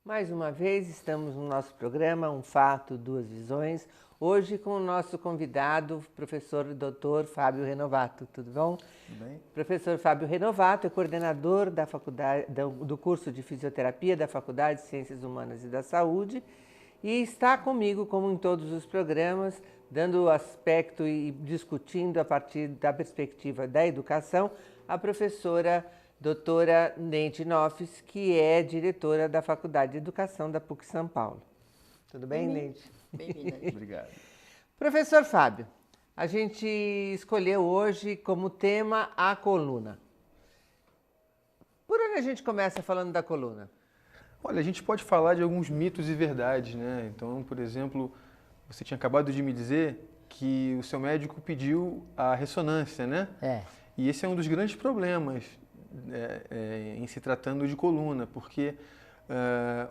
Mais uma vez estamos no nosso programa Um Fato, Duas Visões, hoje com o nosso convidado, professor Dr. Fábio Renovato. Tudo bom? Tudo bem. Professor Fábio Renovato é coordenador da faculdade, do curso de Fisioterapia da Faculdade de Ciências Humanas e da Saúde e está comigo, como em todos os programas, dando aspecto e discutindo a partir da perspectiva da educação, a professora doutora Neide Noffes, que é diretora da Faculdade de Educação da PUC São Paulo. Tudo bem, Neide? Bem-vinda. Obrigado. Professor Fábio, a gente escolheu hoje como tema a coluna. Por onde a gente começa falando da coluna? Olha, a gente pode falar de alguns mitos e verdades, né? Então, por exemplo, você tinha acabado de me dizer que o seu médico pediu a ressonância, né? E esse é um dos grandes problemas em se tratando de coluna, porque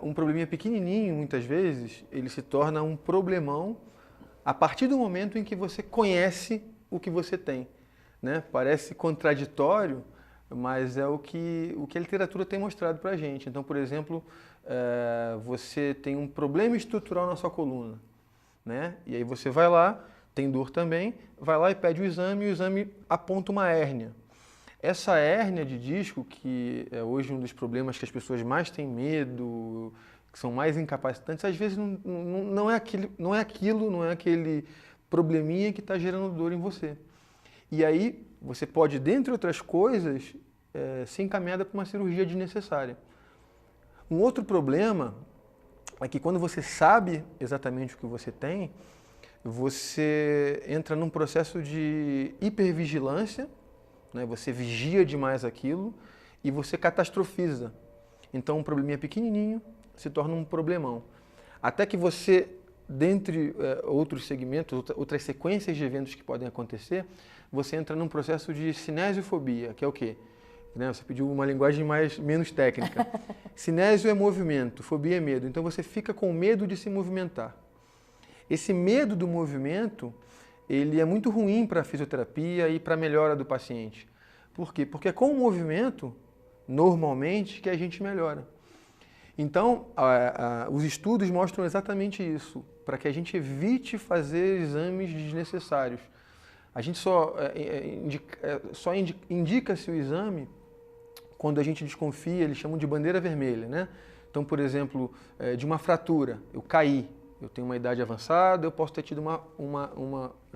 um probleminha pequenininho, muitas vezes, ele se torna um problemão a partir do momento em que você conhece o que você tem, né? Parece contraditório, mas é o que a literatura tem mostrado para a gente. Então, por exemplo, você tem um problema estrutural na sua coluna, né? E aí você vai lá, tem dor também, vai lá e pede o exame, e o exame aponta uma hérnia. Essa hérnia de disco, que é hoje um dos problemas que as pessoas mais têm medo, que são mais incapacitantes, às vezes não é aquele probleminha que está gerando dor em você. E aí você pode, dentre outras coisas, ser encaminhada para uma cirurgia desnecessária. Um outro problema é que quando você sabe exatamente o que você tem, você entra num processo de hipervigilância, né? Você vigia demais aquilo e você catastrofiza. Então um probleminha pequenininho se torna um problemão. Até que você, dentre outros segmentos, outras sequências de eventos que podem acontecer, você entra num processo de cinesiofobia, que é o quê? Né? Você pediu uma linguagem menos técnica. Cinésio é movimento, fobia é medo. Então você fica com medo de se movimentar. Esse medo do movimento, ele é muito ruim para a fisioterapia e para a melhora do paciente. Por quê? Porque é com o movimento, normalmente, que a gente melhora. Então, os estudos mostram exatamente isso, para que a gente evite fazer exames desnecessários. A gente só indica-se o exame quando a gente desconfia, eles chamam de bandeira vermelha, né? Então, por exemplo, de uma fratura, eu caí, eu tenho uma idade avançada, eu posso ter tido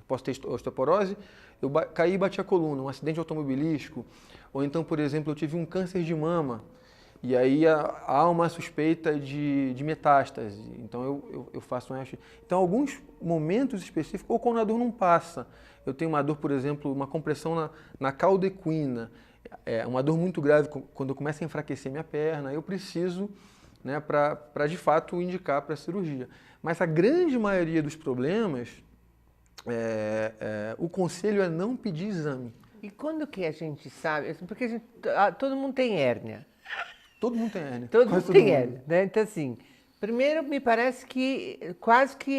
posso ter osteoporose, eu caí e bati a coluna, um acidente automobilístico, ou então, por exemplo, eu tive um câncer de mama, e aí há uma suspeita de metástase, então eu faço um raio-x. Então, alguns momentos específicos, ou quando a dor não passa, eu tenho uma dor, por exemplo, uma compressão na cauda equina, uma dor muito grave, quando eu começo a enfraquecer minha perna, eu preciso, né, para de fato indicar para a cirurgia. Mas a grande maioria dos problemas, o conselho é não pedir exame. E quando que a gente sabe? Porque todo mundo tem hérnia. Todo mundo tem hérnia. Todo mundo tem hérnia, né? Então, assim, primeiro me parece que quase que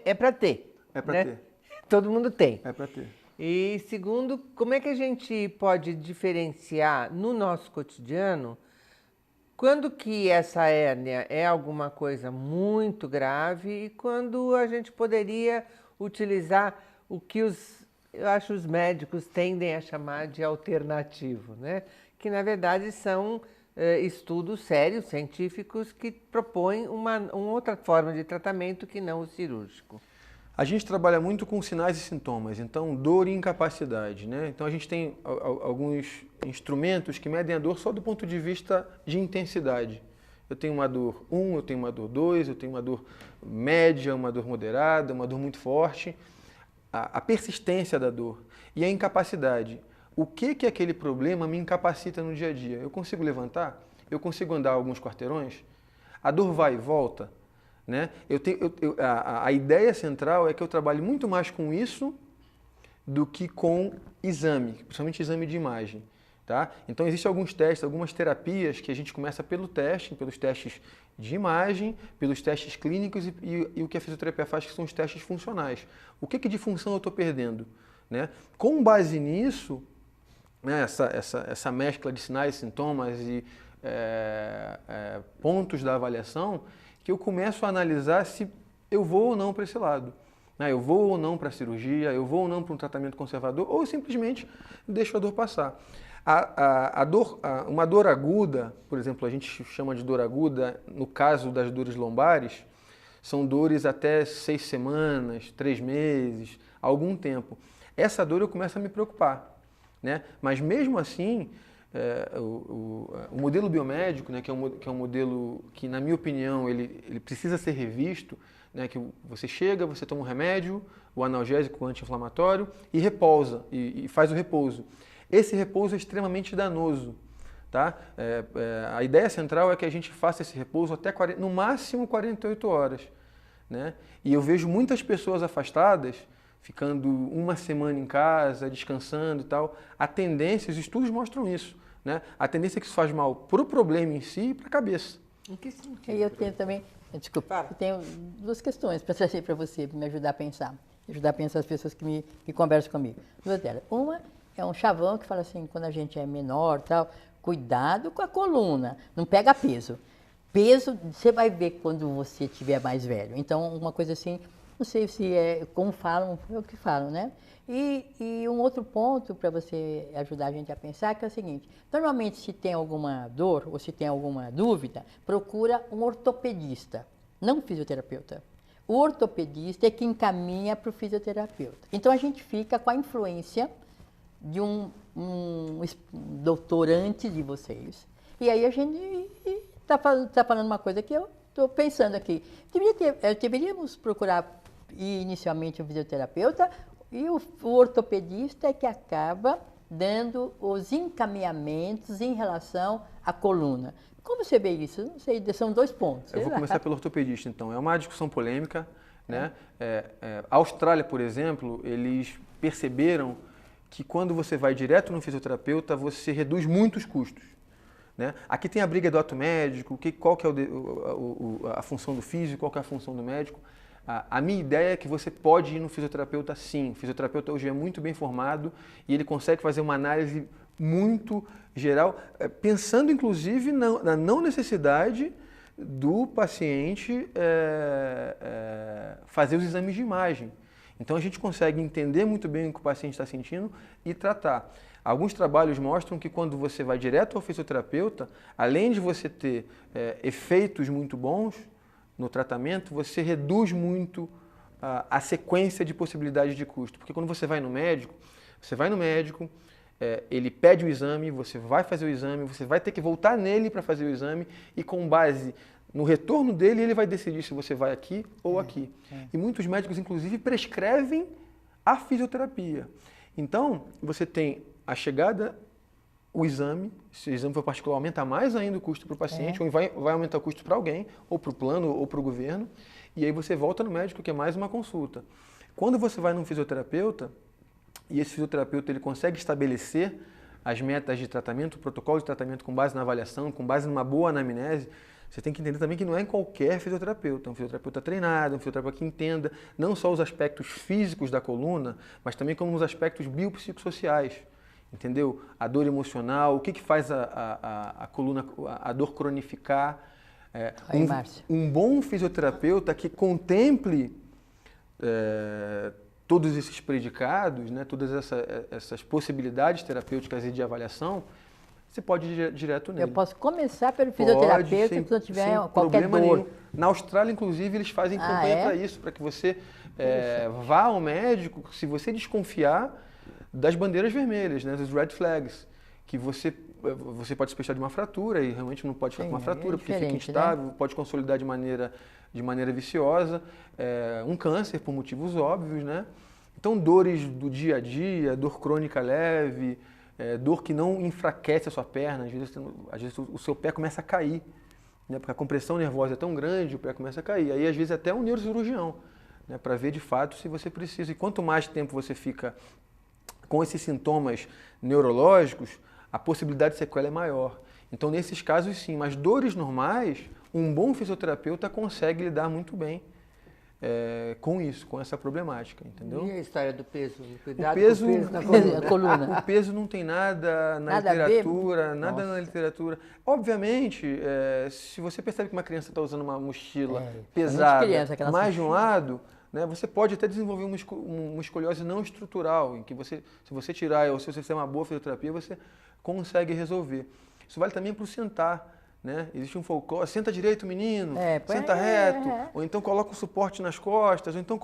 é para ter. É para né? ter. Todo mundo tem. É para ter. E segundo, como é que a gente pode diferenciar no nosso cotidiano quando que essa hérnia é alguma coisa muito grave e quando a gente poderia utilizar o que eu acho os médicos tendem a chamar de alternativo, né? Que na verdade são estudos sérios, científicos, que propõem uma outra forma de tratamento que não o cirúrgico. A gente trabalha muito com sinais e sintomas, então dor e incapacidade, né? Então a gente tem alguns instrumentos que medem a dor só do ponto de vista de intensidade. Eu tenho uma dor 1, eu tenho uma dor 2, eu tenho uma dor média, uma dor moderada, uma dor muito forte. A persistência da dor e a incapacidade. O que aquele problema me incapacita no dia a dia? Eu consigo levantar? Eu consigo andar alguns quarteirões? A dor vai e volta? Né? A ideia central é que eu trabalhe muito mais com isso do que com exame, principalmente exame de imagem. Tá? Então existem alguns testes, algumas terapias que a gente começa pelos testes de imagem, pelos testes clínicos e o que a fisioterapia faz, que são os testes funcionais. O que de função eu estou perdendo? Né? Com base nisso, né, essa mescla de sinais, sintomas e pontos da avaliação que eu começo a analisar se eu vou ou não para esse lado. Eu vou ou não para a cirurgia, eu vou ou não para um tratamento conservador, ou simplesmente deixo a dor passar. Uma dor aguda, por exemplo, a gente chama de dor aguda, no caso das dores lombares, são dores até 6 semanas, 3 meses, algum tempo. Essa dor eu começo a me preocupar, né? Mas mesmo assim, o modelo biomédico, né, que é um modelo que, na minha opinião, ele precisa ser revisto, né, que você chega, você toma um remédio, o analgésico, o anti-inflamatório, e repousa, e faz o repouso. Esse repouso é extremamente danoso. Tá? A ideia central é que a gente faça esse repouso até no máximo 48 horas. Né? E eu vejo muitas pessoas afastadas, ficando uma semana em casa, descansando e tal. A tendência, os estudos mostram isso, né? A tendência é que isso faz mal para o problema em si e para a cabeça. Em que sentido? E eu tenho também, desculpa, eu tenho 2 questões para trazer para você, para me ajudar a pensar. Ajudar a pensar as pessoas que conversam comigo. 2 delas. Uma é um chavão que fala assim, quando a gente é menor tal, cuidado com a coluna, não pega peso. Peso, você vai ver quando você estiver mais velho. Então, uma coisa assim, não sei se é como falam, é o que falam, né? E um outro ponto para você ajudar a gente a pensar que é o seguinte, normalmente se tem alguma dor ou se tem alguma dúvida, procura um ortopedista, não um fisioterapeuta. O ortopedista é que encaminha para o fisioterapeuta. Então, a gente fica com a influência de um doutor antes de vocês. E aí a gente está falando uma coisa que eu estou pensando aqui. Deveríamos procurar inicialmente um fisioterapeuta e o ortopedista é que acaba dando os encaminhamentos em relação à coluna. Como você vê isso? Não sei, são 2 pontos. Eu vou começar pelo ortopedista, então. É uma discussão polêmica, né? A Austrália, por exemplo, eles perceberam que quando você vai direto no fisioterapeuta, você reduz muito os custos. Né? Aqui tem a briga do ato médico, qual que é a função do físico, qual que é a função do médico. A minha ideia é que você pode ir no fisioterapeuta sim. O fisioterapeuta hoje é muito bem formado e ele consegue fazer uma análise muito geral, pensando inclusive na não necessidade do paciente fazer os exames de imagem. Então a gente consegue entender muito bem o que o paciente está sentindo e tratar. Alguns trabalhos mostram que quando você vai direto ao fisioterapeuta, além de você ter efeitos muito bons no tratamento, você reduz muito a sequência de possibilidades de custo. Porque quando você vai no médico, ele pede o exame, você vai fazer o exame, você vai ter que voltar nele para fazer o exame e com base no retorno dele, ele vai decidir se você vai aqui ou aqui. E muitos médicos, inclusive, prescrevem a fisioterapia. Então, você tem a chegada, o exame, se o exame for particular, aumenta mais ainda o custo para o paciente, ou vai aumentar o custo para alguém, ou para o plano, ou para o governo, e aí você volta no médico, que é mais uma consulta. Quando você vai num fisioterapeuta, e esse fisioterapeuta ele consegue estabelecer as metas de tratamento, o protocolo de tratamento com base na avaliação, com base numa boa anamnese, você tem que entender também que não é em qualquer fisioterapeuta, é um fisioterapeuta treinado, um fisioterapeuta que entenda não só os aspectos físicos da coluna, mas também como os aspectos biopsicossociais, entendeu? A dor emocional, o que faz a coluna, a dor cronificar. Um bom fisioterapeuta que contemple todos esses predicados, né, todas essas possibilidades terapêuticas e de avaliação, você pode ir direto nele. Eu posso começar pelo fisioterapeuta se eu tiver qualquer dor. Nenhum. Na Austrália, inclusive, eles fazem campanha para isso, para que você vá ao médico se você desconfiar das bandeiras vermelhas, né, dos red flags, que você pode suspeitar de uma fratura e realmente não pode ficar com uma fratura, porque fica instável, né? Pode consolidar de maneira viciosa, um câncer por motivos óbvios, né? Então, dores do dia a dia, dor crônica leve, dor que não enfraquece a sua perna, às vezes o seu pé começa a cair, né? Porque a compressão nervosa é tão grande, o pé começa a cair. Aí, às vezes, até um neurocirurgião, né? Para ver de fato se você precisa. E quanto mais tempo você fica com esses sintomas neurológicos, a possibilidade de sequela é maior. Então, nesses casos, sim. Mas dores normais, um bom fisioterapeuta consegue lidar muito bem com isso, com essa problemática, entendeu? E a história do peso? Cuidado peso, com o peso na coluna. O peso não tem nada na literatura, nada na literatura. Obviamente, se você percebe que uma criança está usando uma mochila pesada, mais de um lado, né, você pode até desenvolver uma escoliose não estrutural, em que se você tirar, ou se você fizer uma boa fisioterapia, você consegue resolver. Isso vale também para o sentar. Né? Existe um folclore, senta direito, menino, senta reto, ou então coloca o suporte nas costas, ou então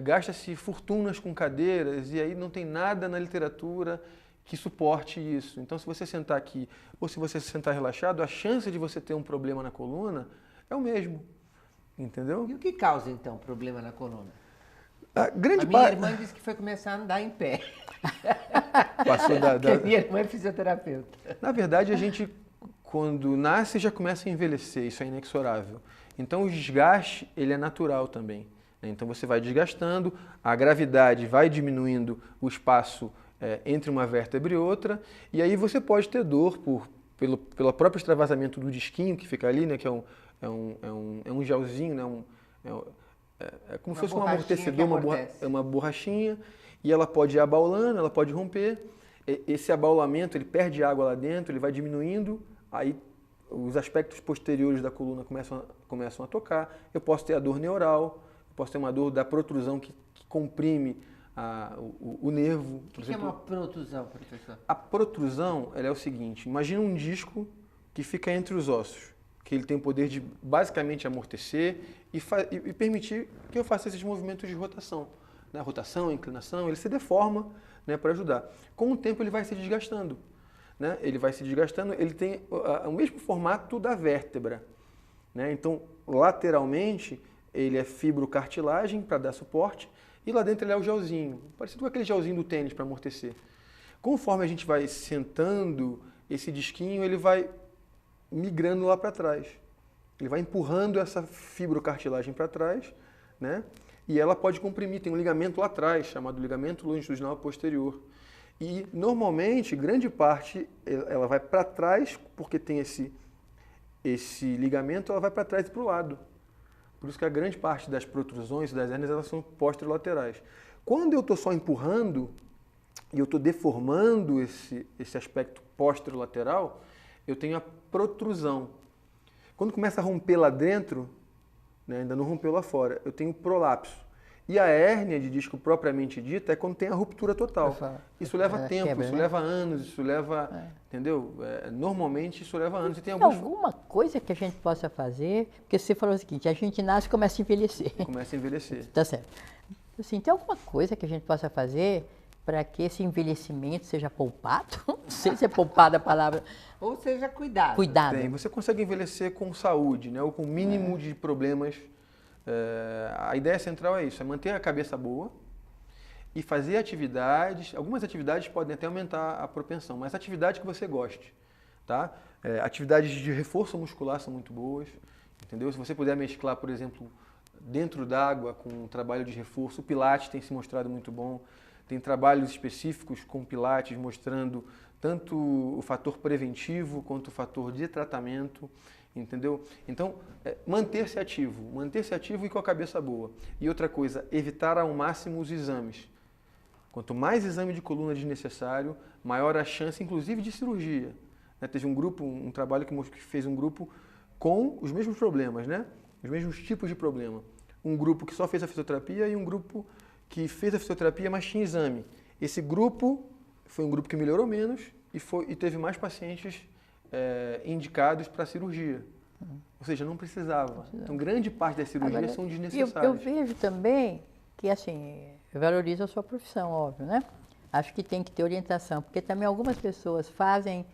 gasta-se fortunas com cadeiras, e aí não tem nada na literatura que suporte isso. Então, se você sentar aqui, ou se você sentar relaxado, a chance de você ter um problema na coluna é o mesmo, entendeu? E o que causa, então, problema na coluna? A minha irmã disse que foi começar a andar em pé. Minha irmã é fisioterapeuta. Na verdade, a gente... Quando nasce, já começa a envelhecer, isso é inexorável. Então, o desgaste, ele é natural também. Né? Então, você vai desgastando, a gravidade vai diminuindo o espaço entre uma vértebra e outra, e aí você pode ter dor pelo próprio extravasamento do disquinho que fica ali, né? Que é um gelzinho, né? É como se fosse um amortecedor, uma borrachinha, e ela pode ir abaulando, ela pode romper. Esse abaulamento, ele perde água lá dentro, ele vai diminuindo, aí os aspectos posteriores da coluna começam a tocar. Eu posso ter a dor neural, eu posso ter uma dor da protrusão que comprime o nervo. O que é uma protrusão, professor? A protrusão, ela é o seguinte, imagina um disco que fica entre os ossos, que ele tem o poder de basicamente amortecer e permitir que eu faça esses movimentos de rotação. Né? Rotação, inclinação, ele se deforma, né, para ajudar. Com o tempo ele vai se desgastando. Né? Ele vai se desgastando, ele tem o mesmo formato da vértebra. Né? Então, lateralmente, ele é fibrocartilagem para dar suporte e lá dentro ele é o gelzinho, parecido com aquele gelzinho do tênis para amortecer. Conforme a gente vai sentando, esse disquinho ele vai migrando lá para trás. Ele vai empurrando essa fibrocartilagem para trás, né? E ela pode comprimir, tem um ligamento lá atrás, chamado ligamento longitudinal posterior. E, normalmente, grande parte, ela vai para trás, porque tem esse ligamento, ela vai para trás e para o lado. Por isso que a grande parte das protrusões e das hérnias, elas são posterolaterais. Quando eu estou só empurrando, e eu estou deformando esse aspecto posterolateral, eu tenho a protrusão. Quando começa a romper lá dentro, né, ainda não rompeu lá fora, eu tenho prolapso. E a hérnia de disco propriamente dita é quando tem a ruptura total. Isso leva tempo, quebra, isso leva anos, isso leva... Entendeu? Normalmente isso leva anos. Tem alguma coisa que a gente possa fazer? Porque você falou o seguinte, a gente nasce e começa a envelhecer. Começa a envelhecer. Tá certo. Assim, tem alguma coisa que a gente possa fazer para que esse envelhecimento seja poupado? Não sei se é poupada a palavra. Ou seja, cuidado. Cuidado. Você consegue envelhecer com saúde, né? Ou com o mínimo de problemas. A ideia central é isso, é manter a cabeça boa e fazer atividades. Algumas atividades podem até aumentar a propensão, mas atividade que você goste. Tá? Atividades de reforço muscular são muito boas, entendeu? Se você puder mesclar, por exemplo, dentro d'água com um trabalho de reforço, o Pilates tem se mostrado muito bom. Tem trabalhos específicos com Pilates mostrando tanto o fator preventivo quanto o fator de tratamento, entendeu? Então, manter-se ativo e com a cabeça boa. E outra coisa, evitar ao máximo os exames. Quanto mais exame de coluna desnecessário, maior a chance, inclusive, de cirurgia. Teve um trabalho que fez um grupo com os mesmos problemas, né? Os mesmos tipos de problema. Um grupo que só fez a fisioterapia e um grupo que fez a fisioterapia, mas tinha exame. Esse grupo foi um grupo que melhorou menos e teve mais pacientes indicados para cirurgia. Ou seja, não precisava. Então, grande parte das cirurgias são desnecessárias. Eu vejo também que, assim, eu valorizo a sua profissão, óbvio, né? Acho que tem que ter orientação, porque também algumas pessoas fazem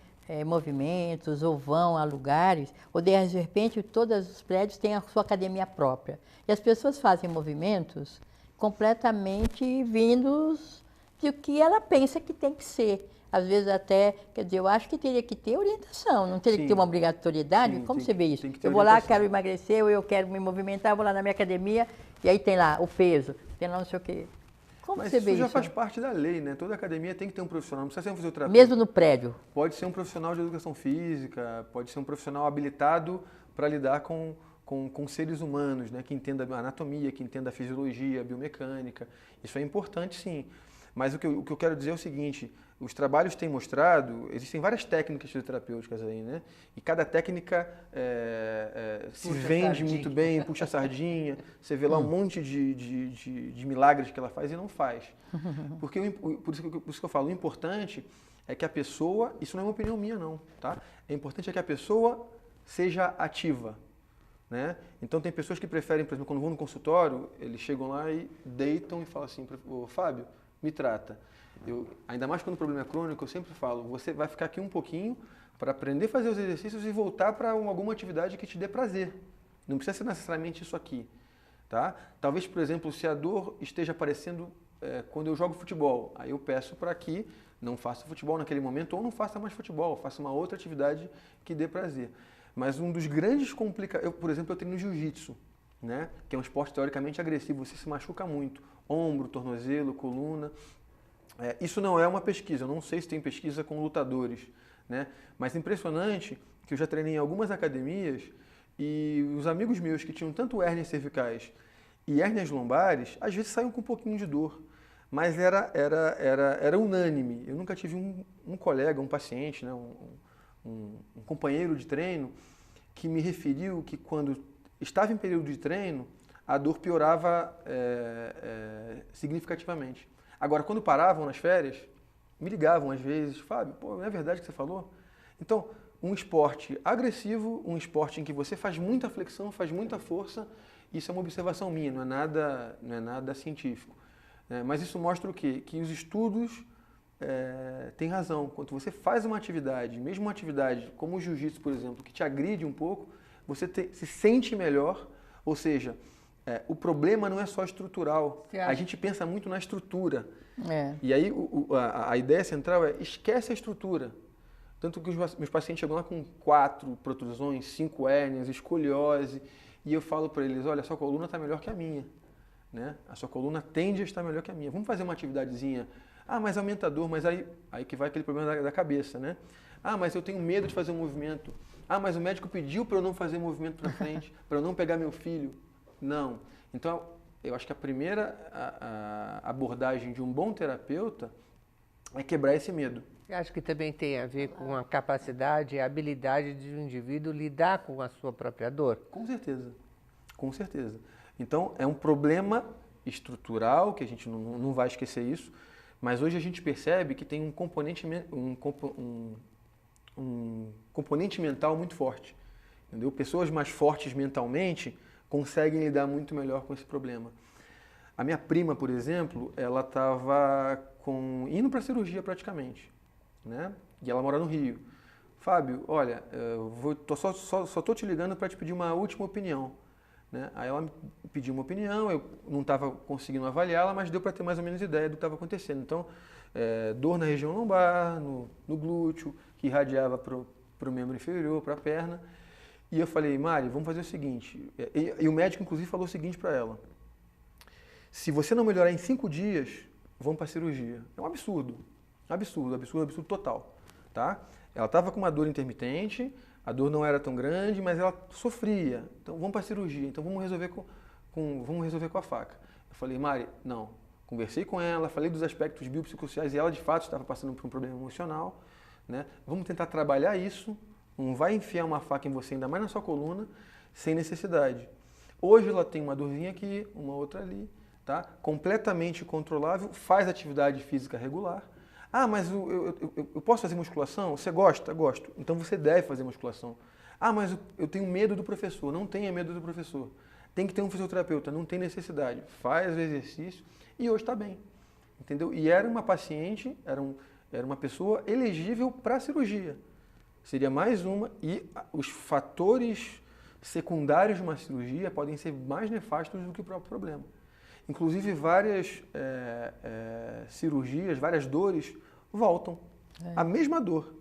movimentos ou vão a lugares, ou de repente todos os prédios têm a sua academia própria. E as pessoas fazem movimentos completamente vindos do que ela pensa que tem que ser. Às vezes até, quer dizer, eu acho que teria que ter orientação, não teria que ter uma obrigatoriedade. Como você vê isso? Eu vou lá, quero emagrecer, ou eu quero me movimentar, eu vou lá na minha academia, e aí tem lá o peso, tem lá não sei o quê. Como você vê isso? Mas isso já faz parte da lei, né? Toda academia tem que ter um profissional, não precisa ser um fisioterapeuta. Mesmo no prédio? Pode ser um profissional de educação física, pode ser um profissional habilitado para lidar com com seres humanos, né, que entenda a anatomia, que entenda a fisiologia, a biomecânica. Isso é importante, sim. Mas o que eu quero dizer é o seguinte, os trabalhos têm mostrado, existem várias técnicas fisioterapêuticas aí, né? E cada técnica se vende muito bem, puxa a sardinha, você vê lá um monte de milagres que ela faz e não faz. Porque por isso que eu falo, o importante é que a pessoa, isso não é uma opinião minha não, tá? É importante é que a pessoa seja ativa, né? Então tem pessoas que preferem, por exemplo, quando vão no consultório, eles chegam lá e deitam e falam assim, ô Fábio, me trata. Ainda mais quando o problema é crônico, eu sempre falo, você vai ficar aqui um pouquinho para aprender a fazer os exercícios e voltar para alguma atividade que te dê prazer. Não precisa ser necessariamente isso aqui, tá? Talvez, por exemplo, se a dor esteja aparecendo quando eu jogo futebol, aí eu peço para que não faça futebol naquele momento ou não faça mais futebol, faça uma outra atividade que dê prazer. Mas um dos grandes complicações, por exemplo, eu treino jiu-jitsu, né? Que é um esporte teoricamente agressivo, você se machuca muito, ombro, tornozelo, coluna. Isso não é uma pesquisa, eu não sei se tem pesquisa com lutadores, né? Mas é impressionante que eu já treinei em algumas academias e os amigos meus que tinham tanto hérnias cervicais e hérnias lombares, às vezes saíam com um pouquinho de dor, mas era unânime. Eu nunca tive um colega, um paciente, né? Um companheiro de treino que me referiu que quando estava em período de treino, a dor piorava significativamente. Agora, quando paravam nas férias, me ligavam às vezes, Fábio, pô, não é verdade o que você falou? Então, um esporte agressivo, um esporte em que você faz muita flexão, faz muita força, isso é uma observação minha, não é nada científico. Mas isso mostra o quê? Que os estudos têm razão. Quando você faz uma atividade, mesmo uma atividade como o jiu-jitsu, por exemplo, que te agride um pouco, você se sente melhor, ou seja, o problema não é só estrutural. A gente pensa muito na estrutura. E aí a ideia central é esquece a estrutura. Tanto que os meus pacientes chegam lá com 4 protrusões, 5 hérnias, escoliose, e eu falo para eles, olha, a sua coluna está melhor que a minha. Né? A sua coluna tende a estar melhor que a minha. Vamos fazer uma atividadezinha. Ah, mas aumenta a dor, mas aí que vai aquele problema da cabeça, né? Ah, mas eu tenho medo de fazer um movimento. Ah, mas o médico pediu para eu não fazer movimento para frente, para eu não pegar meu filho. Não. Então, eu acho que a primeira abordagem de um bom terapeuta é quebrar esse medo. Eu acho que também tem a ver com a capacidade e a habilidade de um indivíduo lidar com a sua própria dor. Com certeza, com certeza. Então, é um problema estrutural, que a gente não vai esquecer isso, mas hoje a gente percebe que tem um componente mental muito forte. Entendeu? Pessoas mais fortes mentalmente conseguem lidar muito melhor com esse problema. A minha prima, por exemplo, ela estava indo para a cirurgia praticamente, né? E ela mora no Rio. Fábio, olha, só estou te ligando para te pedir uma última opinião. Né? Aí ela me pediu uma opinião, eu não estava conseguindo avaliá-la, mas deu para ter mais ou menos ideia do que estava acontecendo. Então, dor na região lombar, no glúteo, que irradiava para o membro inferior, para a perna. E eu falei, Mari, vamos fazer o seguinte. E o médico, inclusive, falou o seguinte para ela. Se você não melhorar em 5 dias, vamos para a cirurgia. É um absurdo. Absurdo total. Tá? Ela estava com uma dor intermitente, a dor não era tão grande, mas ela sofria. Então, vamos para a cirurgia. Então, vamos resolver com a faca. Eu falei, Mari, não. Conversei com ela, falei dos aspectos biopsicossociais e ela, de fato, estava passando por um problema emocional. Né? Vamos tentar trabalhar isso. Não vai enfiar uma faca em você, ainda mais na sua coluna, sem necessidade. Hoje ela tem uma dorzinha aqui, uma outra ali, tá? Completamente controlável, faz atividade física regular. Ah, mas eu posso fazer musculação? Você gosta? Gosto. Então você deve fazer musculação. Ah, mas eu tenho medo do professor. Não tenha medo do professor. Tem que ter um fisioterapeuta, não tem necessidade. Faz o exercício e hoje está bem. Entendeu? E era uma paciente, era uma pessoa elegível para a cirurgia. Seria mais uma, e os fatores secundários de uma cirurgia podem ser mais nefastos do que o próprio problema. Inclusive, várias cirurgias, várias dores voltam. A mesma dor.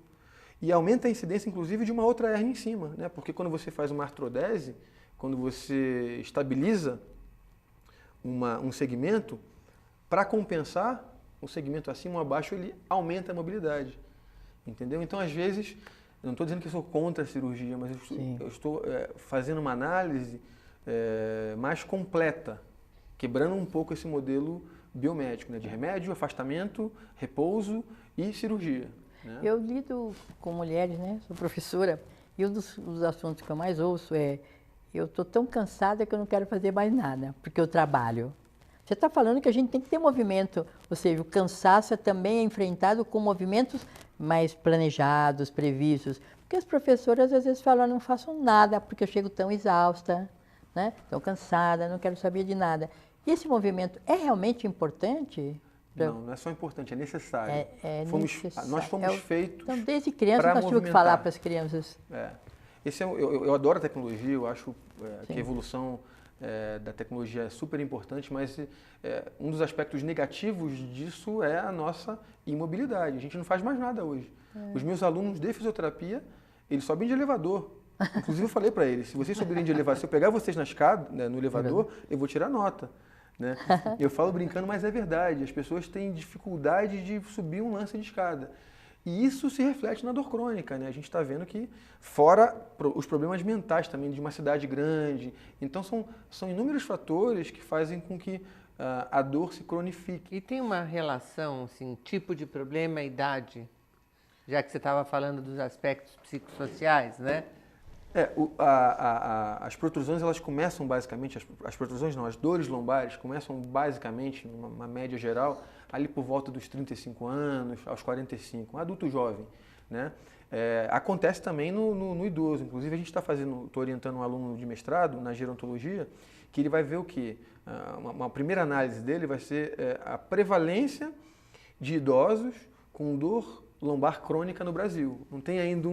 E aumenta a incidência, inclusive, de uma outra hérnia em cima. Né? Porque quando você faz uma artrodese, quando você estabiliza um segmento, para compensar, o segmento acima ou abaixo, ele aumenta a mobilidade. Entendeu? Então, às vezes, não estou dizendo que eu sou contra a cirurgia, mas eu estou fazendo uma análise mais completa, quebrando um pouco esse modelo biomédico, né, de remédio, afastamento, repouso e cirurgia. Né? Eu lido com mulheres, né? Sou professora, e um dos assuntos que eu mais ouço é: eu estou tão cansada que eu não quero fazer mais nada, porque eu trabalho. Você está falando que a gente tem que ter movimento, ou seja, o cansaço também é enfrentado com movimentos mais planejados, previstos. Porque as professoras às vezes falam: não faço nada, porque eu chego tão exausta, né? Tão cansada, não quero saber de nada. E esse movimento é realmente importante? Não é só importante, é necessário. Necessário. Nós fomos feitos. Então, desde criança, nós tínhamos que falar para as crianças. Eu adoro a tecnologia, eu acho que a evolução da tecnologia é super importante, mas um dos aspectos negativos disso é a nossa imobilidade. A gente não faz mais nada hoje. Os meus alunos de fisioterapia, eles sobem de elevador. Inclusive, eu falei para eles: se vocês subirem de elevador, se eu pegar vocês na escada, né, no elevador, eu vou tirar nota. Né? Eu falo brincando, mas é verdade. As pessoas têm dificuldade de subir um lance de escada. E isso se reflete na dor crônica. Né? A gente está vendo que, fora os problemas mentais também de uma cidade grande. Então, são inúmeros fatores que fazem com que a dor se cronifique. E tem uma relação, assim, tipo de problema, idade? Já que você estava falando dos aspectos psicossociais, né? As protrusões, elas começam basicamente, as protrusões não, as dores lombares começam basicamente, numa média geral, ali por volta dos 35 anos, aos 45, um adulto jovem, né? Acontece também no idoso, inclusive a gente estou orientando um aluno de mestrado na gerontologia, que ele vai ver o quê? Uma primeira análise dele vai ser a prevalência de idosos com dor lombar crônica no Brasil. Não tem ainda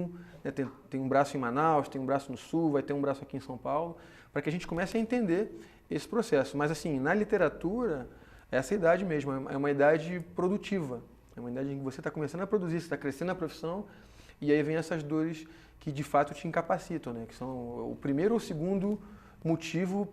tem um braço em Manaus, tem um braço no Sul, vai ter um braço aqui em São Paulo, para que a gente comece a entender esse processo. Mas assim, na literatura, essa idade mesmo, é uma idade produtiva, é uma idade em que você está começando a produzir, você está crescendo na profissão, e aí vem essas dores que de fato te incapacitam, né? Que são o primeiro ou segundo motivo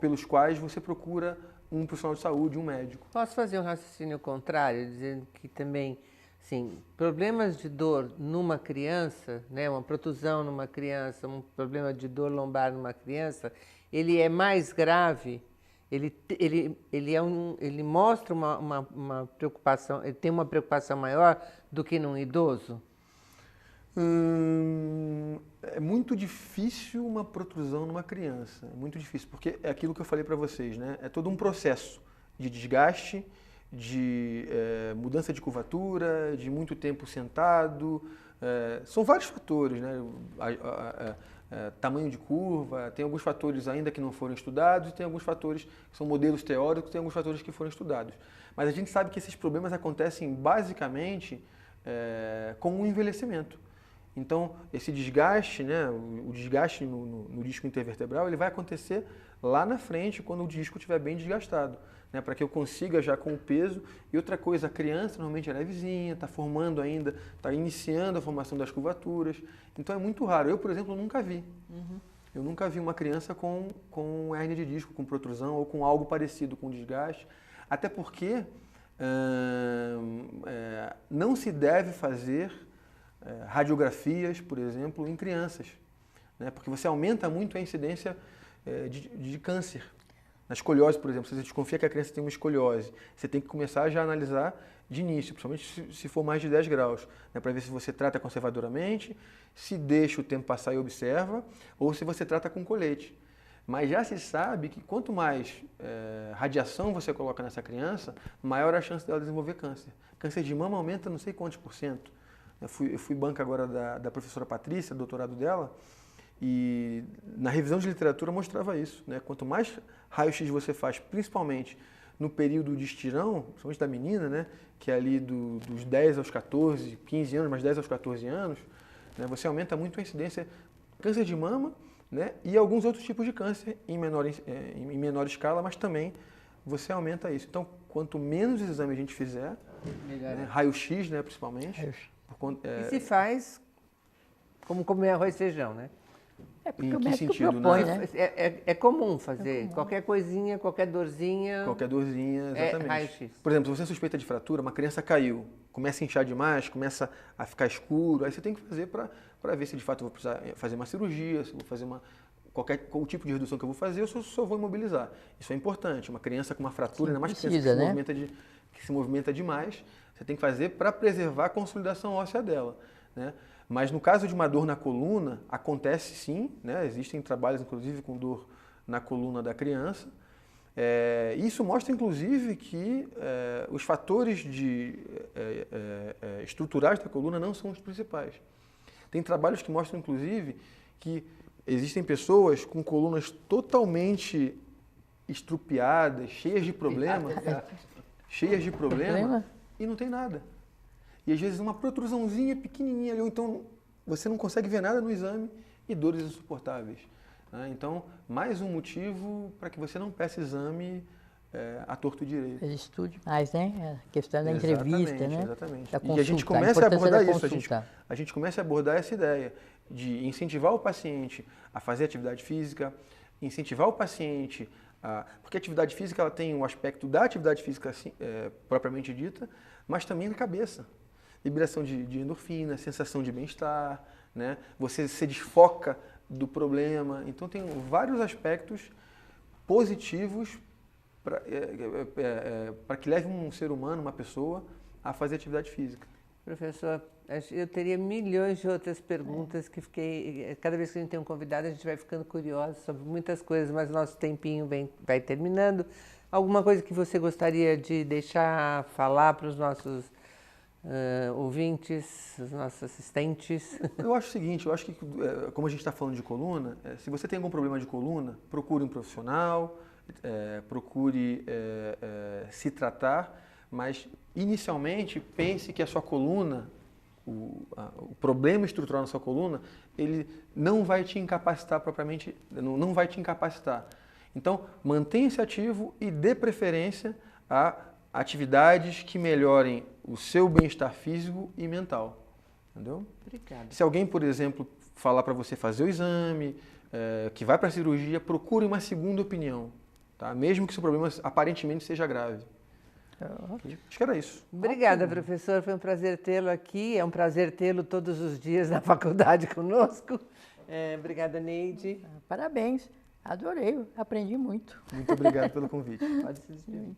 pelos quais você procura um profissional de saúde, um médico. Posso fazer um raciocínio contrário, dizendo que também, sim, problemas de dor numa criança, né, uma protusão numa criança, um problema de dor lombar numa criança, ele é mais grave, ele mostra uma preocupação, ele tem uma preocupação maior do que num idoso? É muito difícil uma protrusão numa criança, é muito difícil, porque é aquilo que eu falei para vocês, né? É todo um processo de desgaste, de mudança de curvatura, de muito tempo sentado, são vários fatores, né? Tamanho de curva, tem alguns fatores ainda que não foram estudados, e tem alguns fatores que são modelos teóricos, tem alguns fatores que foram estudados. Mas a gente sabe que esses problemas acontecem basicamente com o envelhecimento. Então, esse desgaste, né, o desgaste no disco intervertebral, ele vai acontecer lá na frente, quando o disco estiver bem desgastado, né, para que eu consiga já com o peso. E outra coisa, a criança normalmente é levezinha, está formando ainda, está iniciando a formação das curvaturas, então é muito raro. Eu, por exemplo, nunca vi. Eu nunca vi uma criança com hérnia de disco, com protrusão ou com algo parecido com desgaste, até porque não se deve fazer radiografias, por exemplo, em crianças, né? Porque você aumenta muito a incidência de câncer. Na escoliose, por exemplo, se você desconfia que a criança tem uma escoliose, você tem que começar já a analisar de início, principalmente se for mais de 10 graus, né? Para ver se você trata conservadoramente, se deixa o tempo passar e observa, ou se você trata com colete. Mas já se sabe que quanto mais radiação você coloca nessa criança, maior a chance dela desenvolver câncer. Câncer de mama aumenta não sei quantos por cento. Eu fui banca agora da professora Patrícia, doutorado dela, e na revisão de literatura mostrava isso, né? Quanto mais raio-x você faz, principalmente no período de estirão, principalmente da menina, né? Que é ali dos 10 aos 14, 15 anos, mais 10 aos 14 anos, né? Você aumenta muito a incidência de câncer de mama, né? E alguns outros tipos de câncer em menor escala, mas também você aumenta isso. Então, quanto menos exame a gente fizer, né? Raio-x, né, principalmente. E se faz como comer arroz e feijão, né? Porque em o que médico sentido, propõe, né? né? É comum fazer qualquer coisinha, qualquer dorzinha. Qualquer dorzinha, exatamente. Raio-x. Por exemplo, se você suspeita de fratura, uma criança caiu, começa a inchar demais, começa a ficar escuro, aí você tem que fazer para ver se de fato eu vou precisar fazer uma cirurgia, se eu vou fazer qual tipo de redução que eu vou fazer, ou se eu só vou imobilizar. Isso é importante. Uma criança com uma fratura, ainda mais criança que se movimenta demais, você tem que fazer para preservar a consolidação óssea dela, né? Mas no caso de uma dor na coluna, acontece sim, né? Existem trabalhos inclusive com dor na coluna da criança. Isso mostra inclusive que os fatores estruturais da coluna não são os principais. Tem trabalhos que mostram inclusive que existem pessoas com colunas totalmente estrupiadas, cheias de problema, e não tem nada. E às vezes uma protrusãozinha pequenininha ali, ou então você não consegue ver nada no exame e dores insuportáveis, né? Então, mais um motivo para que você não peça exame a torto direito. Estude mais, né? A questão da entrevista, né? Exatamente. Da consulta, e a gente começa a abordar isso, a gente começa a abordar essa ideia de incentivar o paciente a fazer atividade física, incentivar o paciente porque a atividade física ela tem o aspecto da atividade física assim, propriamente dita, mas também na cabeça. Liberação de endorfina, sensação de bem-estar, né? Você se desfoca do problema. Então tem vários aspectos positivos para que leve um ser humano, uma pessoa, a fazer atividade física. Professor, eu teria milhões de outras perguntas que cada vez que a gente tem um convidado, a gente vai ficando curioso sobre muitas coisas, mas nosso tempinho vai terminando. Alguma coisa que você gostaria de deixar falar para os nossos ouvintes, os nossos assistentes? Eu acho o seguinte, eu acho que como a gente está falando de coluna, se você tem algum problema de coluna, procure um profissional, procure se tratar, mas inicialmente pense que a sua coluna, o problema estrutural na sua coluna, ele não vai te incapacitar propriamente, não vai te incapacitar. Então, mantenha-se ativo e dê preferência a atividades que melhorem o seu bem-estar físico e mental. Entendeu? Obrigada. Se alguém, por exemplo, falar para você fazer o exame, que vai para a cirurgia, procure uma segunda opinião, tá? Mesmo que seu problema aparentemente seja grave. Acho que era isso. Obrigada, professor. Foi um prazer tê-lo aqui. É um prazer tê-lo todos os dias na faculdade conosco. Obrigada, Neide. Parabéns. Adorei. Aprendi muito. Muito obrigado pelo convite. Pode se despedir.